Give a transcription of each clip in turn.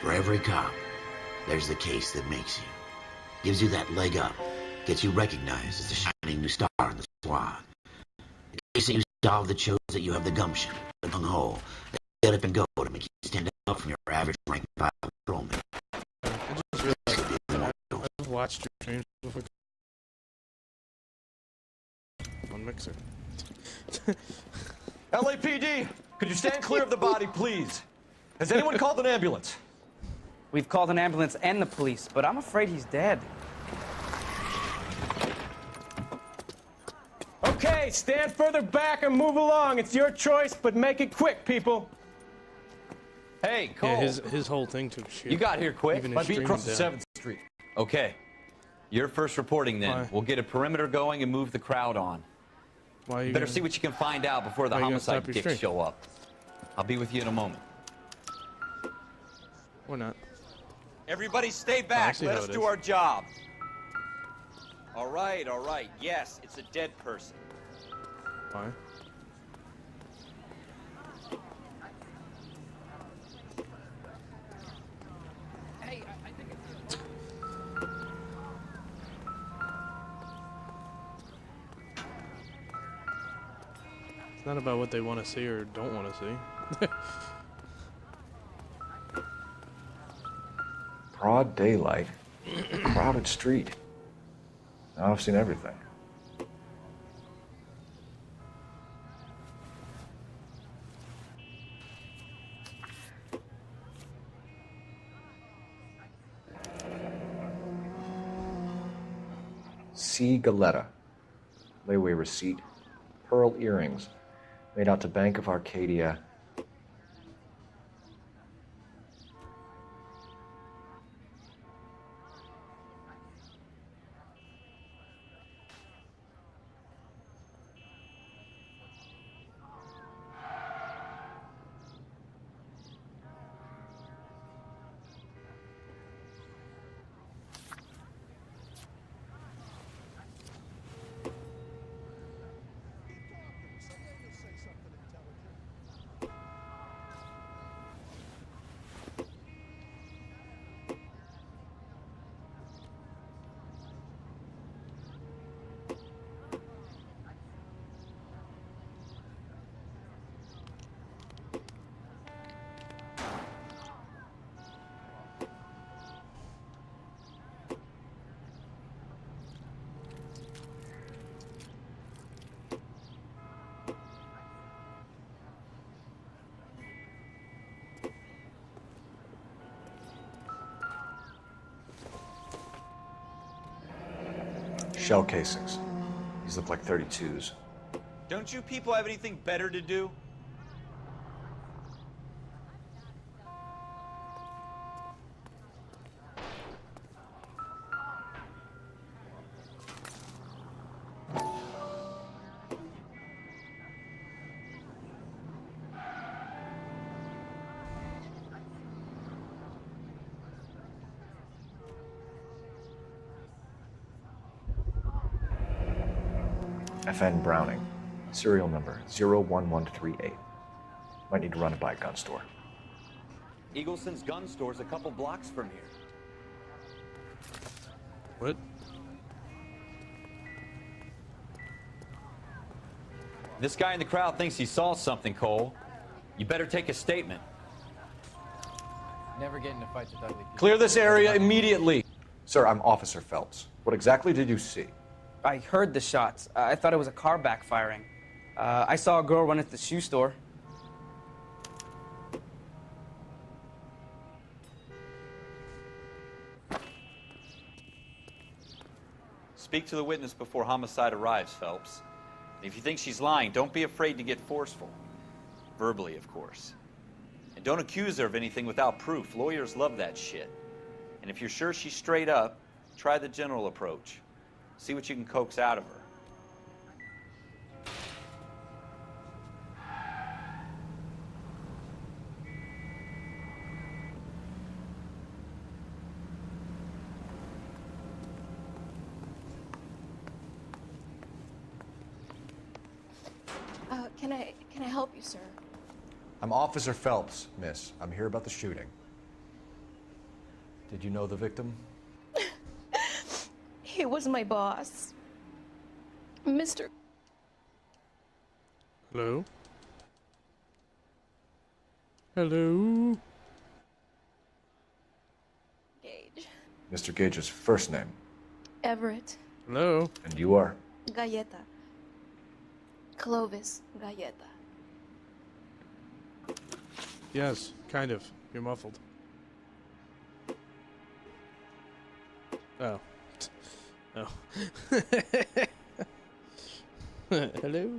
For every cop, there's the case that makes you. Gives you that leg up. Gets you recognized as the shining new star in the squad. The case that you solve that shows that you have the gumption, the gung-ho, that get up and go to make you stand up from your average rank and file patrolman. I just realized I've watched your streams before. On Mixer. LAPD, could you stand clear of the body, please? Has anyone called an ambulance? We've called an ambulance and the police, but I'm afraid he's dead. Okay, stand further back and move along. It's your choice, but make it quick, people. Hey, Cole. Yeah, his whole thing took shit. You got here quick. Even his Might be stream across the down. 7th Street. Okay. You're first reporting then. Why? We'll get a perimeter going and move the crowd on. Why You better see what you can find out before the Why you gonna homicide stop your dicks stream? show up. I'll be with you in a moment. Or not. Everybody stay I back. see Let how us it do is. our job. All right, all right. Yes, it's a dead person. Why? Hey, I think it's... It's not about what they want to see or don't want to see. Broad daylight, crowded street. Now I've seen everything. C. Galetta, layaway receipt, pearl earrings, made out to Bank of Arcadia. Shell casings. These look like 32s. Don't you people have anything better to do? FN Browning, serial number 01138. Might need to run it by a gun store. Eagleson's gun store's a couple blocks from here. What? This guy in the crowd thinks he saw something, Cole. You better take a statement. Never get into fights with ugly people. Clear this area immediately. Sir, I'm Officer Phelps. What exactly did you see? I heard the shots. I thought it was a car backfiring. I saw a girl run into the shoe store. Speak to the witness before homicide arrives, Phelps. And if you think she's lying, don't be afraid to get forceful. Verbally, of course. And don't accuse her of anything without proof. Lawyers love that shit. And if you're sure she's straight up, try the general approach. See what you can coax out of her. Can I help you, sir? I'm Officer Phelps, miss. I'm here about the shooting. Did you know the victim? He was my boss. Mr. Hello? Hello? Gage. Mr. Gage's first name. Everett. Hello? And you are? Galleta. Clovis Galleta. Yes, kind of. You're muffled. Oh. Oh. Hello?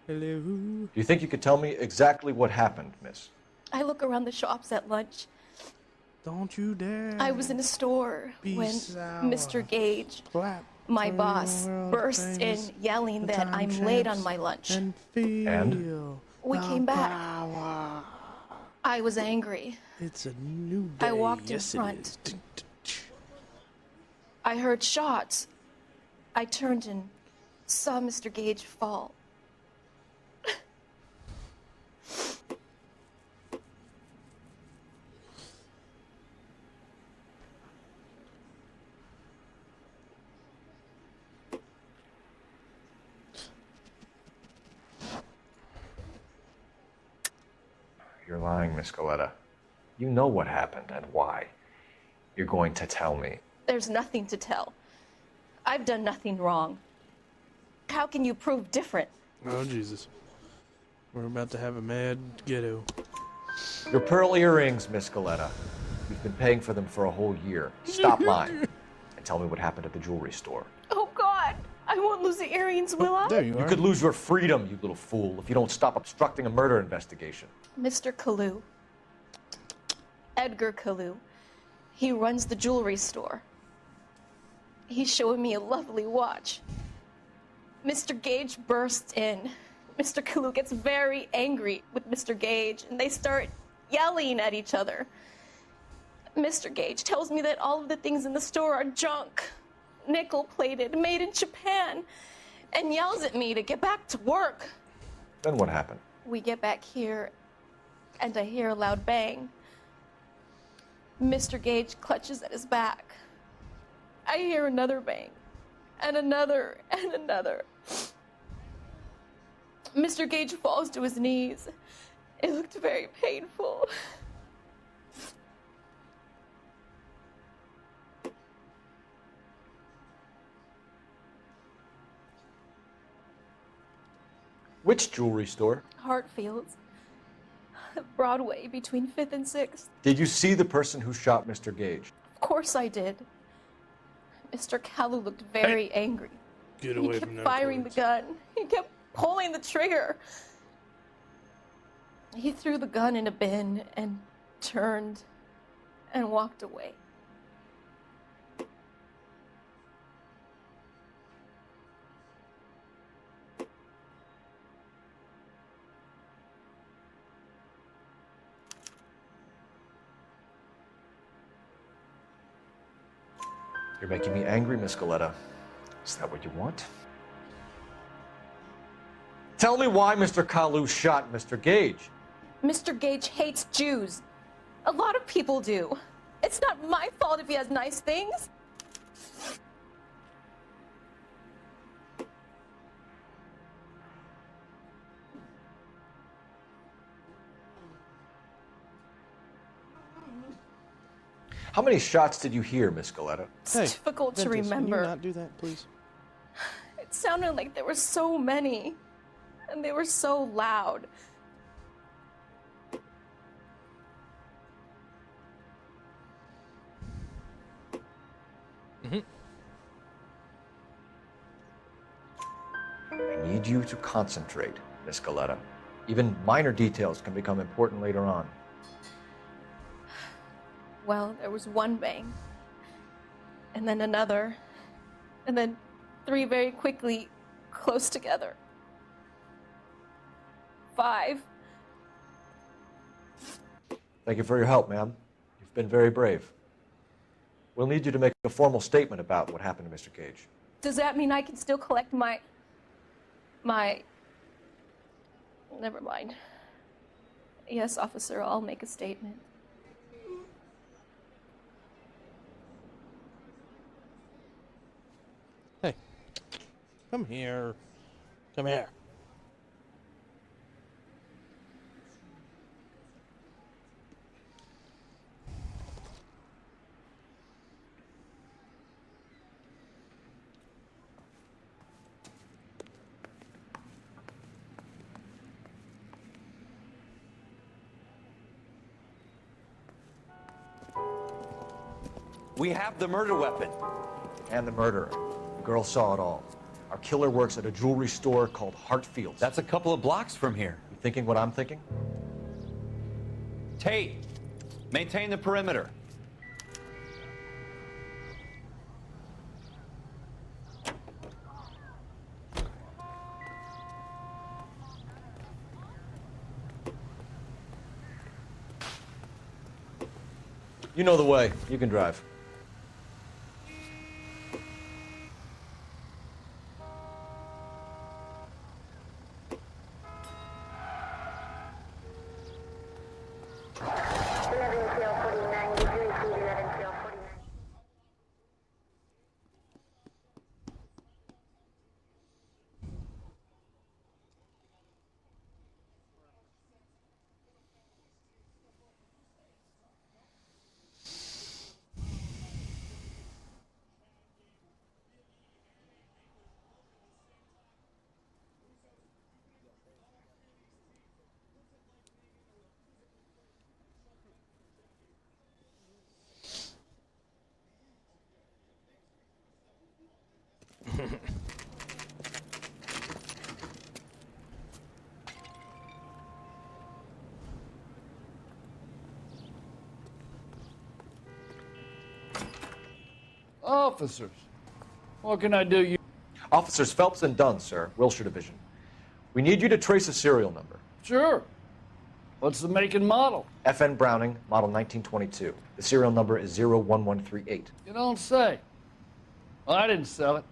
Hello? Do you think you could tell me exactly what happened, miss? I look around the shops at lunch. Don't you dare. I was in a store Be when sour. Mr. Gage, Clap my for boss, your world burst in famous yelling that time I'm late on champs my lunch. And feel We the came back. power. I was angry. It's a new day. I walked in yes, front. It is. I heard shots. I turned and saw Mr. Gage fall. You're lying, Miss Goleta. You know what happened and why. You're going to tell me. There's nothing to tell. I've done nothing wrong. How can you prove different? Oh, Jesus. We're about to have a mad ghetto. Your pearl earrings, Miss Goleta. You've been paying for them for a whole year. Stop lying and tell me what happened at the jewelry store. Oh, God. I won't lose the earrings, will I? There you You are. could lose your freedom, you little fool, if you don't stop obstructing a murder investigation. Mr. Kalu. Edgar Kalu. He runs the jewelry store. He's showing me a lovely watch. Mr. Gage bursts in. Mr. Kalu gets very angry with Mr. Gage, and they start yelling at each other. Mr. Gage tells me that all of the things in the store are junk, nickel-plated, made in Japan, and yells at me to get back to work. Then what happened? We get back here, and I hear a loud bang. Mr. Gage clutches at his back. I hear another bang, and another, and another. Mr. Gage falls to his knees. It looked very painful. Which jewelry store? Hartfield's. Broadway, between 5th and 6th. Did you see the person who shot Mr. Gage? Of course I did. Mr. Kalu looked very angry. Get He away kept from them firing the cords. gun. He kept pulling the trigger. He threw the gun in a bin and turned and walked away. You're making me angry, Miss Goleta. Is that what you want? Tell me why Mr. Kalu shot Mr. Gage. Mr. Gage hates Jews. A lot of people do. It's not my fault if he has nice things. How many shots did you hear, Miss Goleta? It's Hey, difficult to Ventus, remember. Can you not do that, please? It sounded like there were so many, and they were so loud. I need you to concentrate, Miss Goleta. Even minor details can become important later on. Well, there was one bang, and then another, and then three very quickly, close together. 5. Thank you for your help, ma'am. You've been very brave. We'll need you to make a formal statement about what happened to Mr. Gage. Does that mean I can still collect my... Never mind. Yes, officer, I'll make a statement. Come here. Come here. We have the murder weapon. And the murderer. The girl saw it all. Our killer works at a jewelry store called Hartfield's. That's a couple of blocks from here. You thinking what I'm thinking? Tate, maintain the perimeter. You know the way. You can drive. Officers, what can I do? You Officers Phelps and Dunn, sir. Wilshire Division. We need you to trace a serial number. sure? What's the make and model? FN Browning, model 1922. The serial number is 01138. You don't say. Well, I didn't sell it.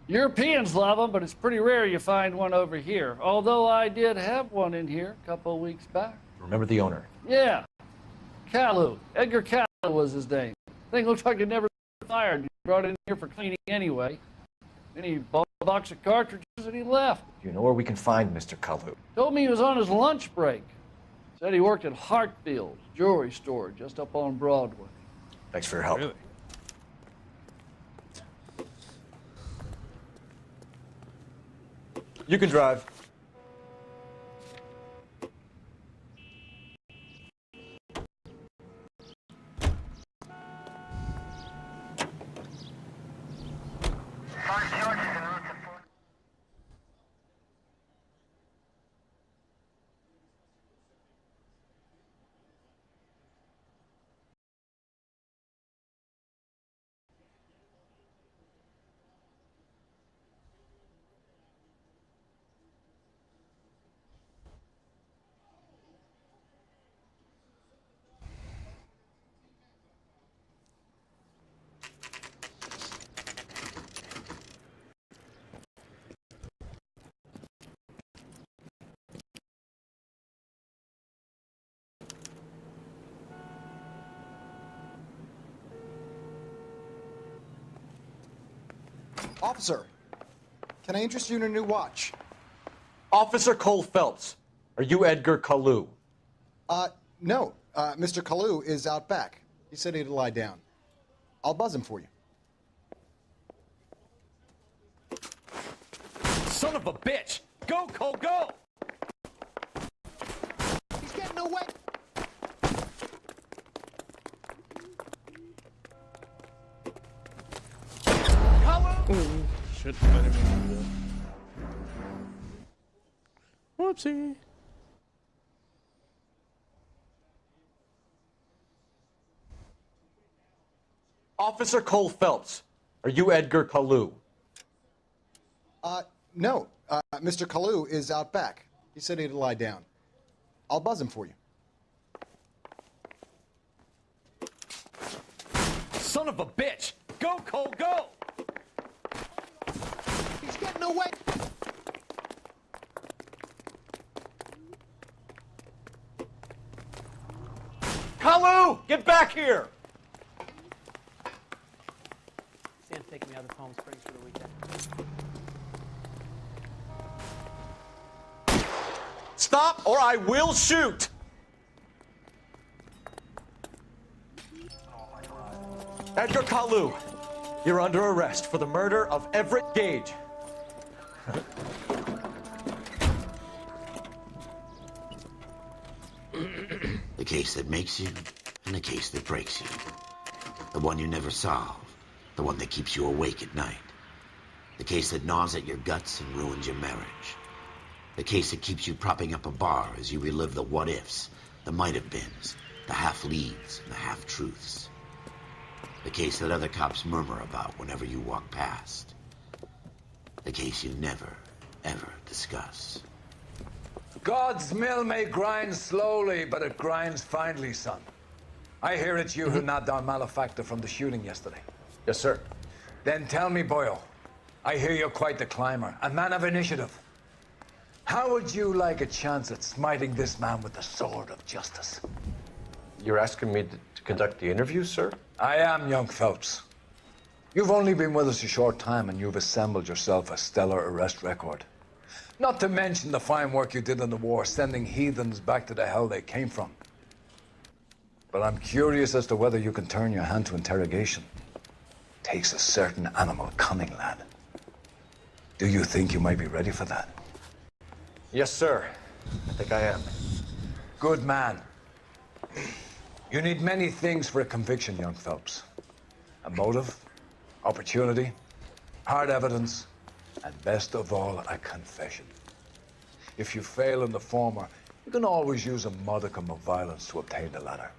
Europeans love them, but it's pretty rare you find one over here. Although I did have one in here a couple of weeks back. Remember the owner. Yeah, Calhoun. Edgar Calhoun was his name. Thing looks like it never fired. He brought it in here for cleaning anyway. Then he bought a box of cartridges and he left. Do you know where we can find Mr. Kalu? Told me he was on his lunch break. Said he worked at Hartfield's jewelry store just up on Broadway. Thanks for your help. Really? You can drive. Officer, can I interest you in a new watch? Officer Cole Phelps. Are you Edgar Kalu? No. Mr. Kalu is out back. He said he'd lie down. I'll buzz him for you. Son of a bitch! Go, Cole, go! He's getting away! Shit, I didn't mean to do that. Whoopsie. Officer Cole Phelps. Are you Edgar Kalu? No. Mr. Kalu is out back. He said he'd lie down. I'll buzz him for you. Son of a bitch! Go, Cole, go! He's getting away! Kalu! Get back here! Sam's taking me out of home springs for the weekend. stop or I will shoot! Edgar Kalu, you're under arrest for the murder of Everett Gage. The case that makes you, and the case that breaks you. The one you never solve, the one that keeps you awake at night. The case that gnaws at your guts and ruins your marriage. The case that keeps you propping up a bar as you relive the what-ifs, the might-have-beens, the half-leads, and the half-truths. The case that other cops murmur about whenever you walk past. The case you never, ever discuss. God's mill may grind slowly, but it grinds finely, son. I hear it's you who nabbed our malefactor from the shooting yesterday. Yes, sir. Then tell me, Boyle, I hear you're quite the climber, a man of initiative. How would you like a chance at smiting this man with the sword of justice? You're asking me to conduct the interview, sir? I am, young Phelps. You've only been with us a short time and you've assembled yourself a stellar arrest record. Not to mention the fine work you did in the war, sending heathens back to the hell they came from. But I'm curious as to whether you can turn your hand to interrogation. Takes a certain animal cunning, lad. Do you think you might be ready for that? Yes, sir. I think I am. Good man. You need many things for a conviction, young Phelps. A motive, opportunity, hard evidence, and best of all, a confession. If you fail in the former, you can always use a modicum of violence to obtain the latter.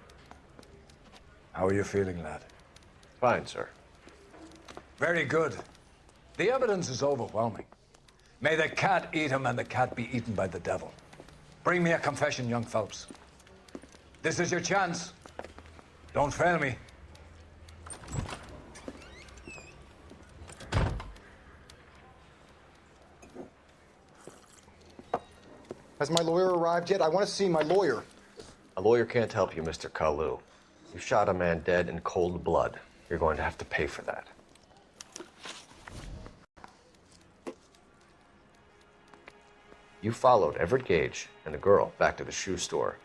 How are you feeling, lad? Fine, sir. Very good. The evidence is overwhelming. May the cat eat him and the cat be eaten by the devil. Bring me a confession, young Phelps. This is your chance. Don't fail me. Has my lawyer arrived yet? I want to see my lawyer. A lawyer can't help you, Mr. Kalu. You shot a man dead in cold blood. You're going to have to pay for that. You followed Everett Gage and the girl back to the shoe store.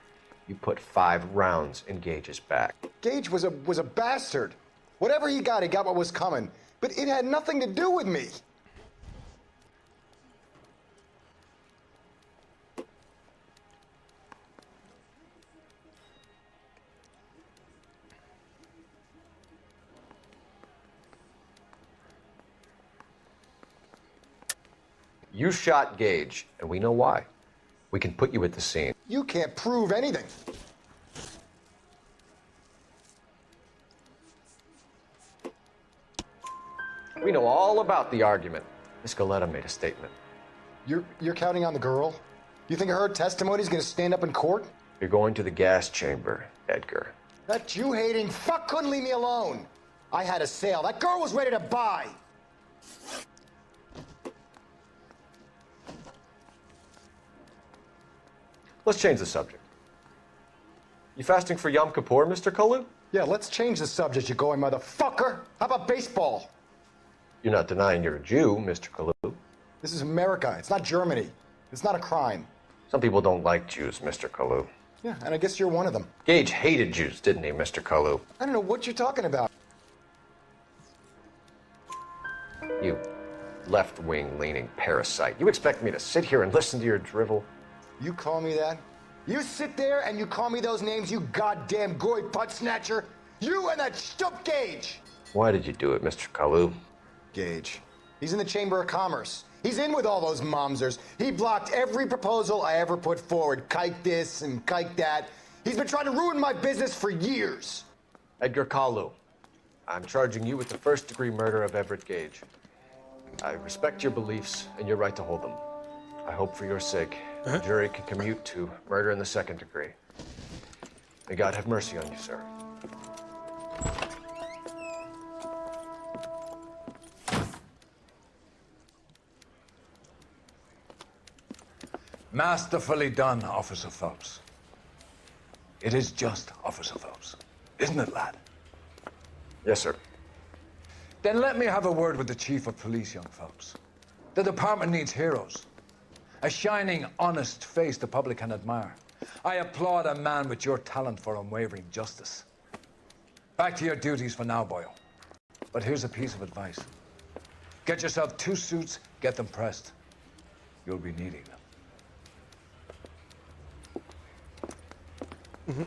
You put 5 rounds in Gage's back. Gage was a bastard. Whatever he got what was coming. But it had nothing to do with me. You shot Gage, and we know why. We can put you at the scene. You can't prove anything. We know all about the argument. Miss Goleta made a statement. You're counting on the girl? You think her testimony is going to stand up in court? You're going to the gas chamber, Edgar. That Jew-hating fuck couldn't leave me alone. I had a sale. That girl was ready to buy. Let's change the subject. You fasting for Yom Kippur, Mr. Kalu? Yeah, let's change the subject, you going motherfucker. How about baseball? You're not denying you're a Jew, Mr. Kalu. This is America. It's not Germany. It's not a crime. Some people don't like Jews, Mr. Kalu. Yeah, and I guess you're one of them. Gage hated Jews, didn't he, Mr. Kalu? I don't know what you're talking about. You left-wing leaning parasite. You expect me to sit here and listen to your drivel? You call me that? You sit there and you call me those names, you goddamn goy butt snatcher? You and that stup Gage! Why did you do it, Mr. Kalu? Gage. He's in the Chamber of Commerce. He's in with all those momsers. He blocked every proposal I ever put forward. Kike this and kike that. He's been trying to ruin my business for years. Edgar Kalu, I'm charging you with the first-degree murder of Everett Gage. I respect your beliefs and your right to hold them. I hope for your sake, the jury can commute to murder in the second degree. May God have mercy on you, sir. Masterfully done, Officer Phelps. It is just, Officer Phelps. Isn't it, lad? Yes, sir. Then let me have a word with the Chief of Police, young Phelps. The department needs heroes. A shining, honest face the public can admire. I applaud a man with your talent for unwavering justice. Back to your duties for now, boyo. But here's a piece of advice. Get yourself 2 suits, get them pressed. You'll be needing them.